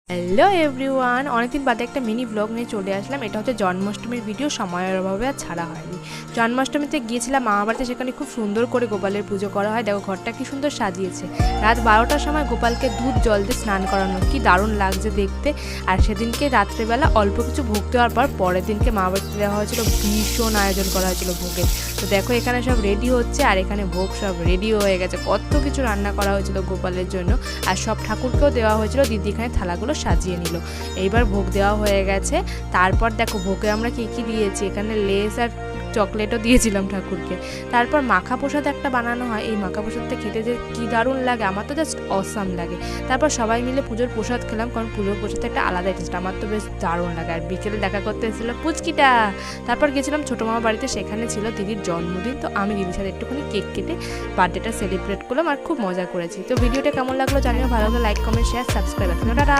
Hello everyone, অনেকদিন বাদে একটা মিনি ব্লগ নিয়ে চলে আসলাম। এটা হচ্ছে জন্মাষ্টমীর ভিডিও, সময়ের অভাবে আর ছাড়া হয়নি। জন্মাষ্টমীতে গিয়েছিলাম মামা বাড়িতে, সেখানে খুব সুন্দর করে গোপালের পুজো করা হয়। দেখো ঘরটা কি সুন্দর সাজিয়েছে। রাত 12টার সময় গোপালকে দুধ জল দিয়ে স্নান করানো, কি দারুণ লাগছে দেখতে। আর সেদিনকে রাত্রেবেলা অল্প কিছু ভোগ দেওয়ার পর পরের দিনকে মামা বাড়িতে দেওয়া হয়েছিল, ভীষণ আয়োজন করা হয়েছিল ভোগের। তো দেখো এখানে সব রেডি হচ্ছে, আর এখানে ভোগ সব রেডি হয়ে গেছে। কত কিছু রান্না করা হয়েছিল গোপালের জন্য, আর সব ঠাকুরকেও দেওয়া হয়েছিল। দিদি এখানে থালাগুলো সাজিয়ে নিল। এইবার ভোগ দেওয়া হয়ে গেছে। তারপর দেখো ভোগে আমরা কী কী দিয়েছি, এখানে লেস আর চকলেটও দিয়েছিলাম ঠাকুরকে। তারপর মাখা প্রসাদ একটা বানানো হয়, এই মাখা প্রসাদটা খেতে যে কী দারুণ লাগে, আমার তো জাস্ট অসাম লাগে। তারপর সবাই মিলে পুজোর প্রসাদ খেলাম, কারণ পুজোর প্রসাদটা একটা আলাদাই টেস্ট, আমার তো বেশ দারুণ লাগে। আর বিকেলে দেখা করতে এসেছিলো পুচকিটা। তারপর গেছিলাম ছোটো মামা বাড়িতে, সেখানে ছিল দিদির জন্মদিন। তো আমি দিদির সাথে একটুখানি কেক কেটে বার্থডেটা সেলিব্রেট করলাম, আর খুব মজা করেছি। তো ভিডিওটা কেমন লাগলো জানিও, ভালো লাগলে like comment share subscribe. Tata.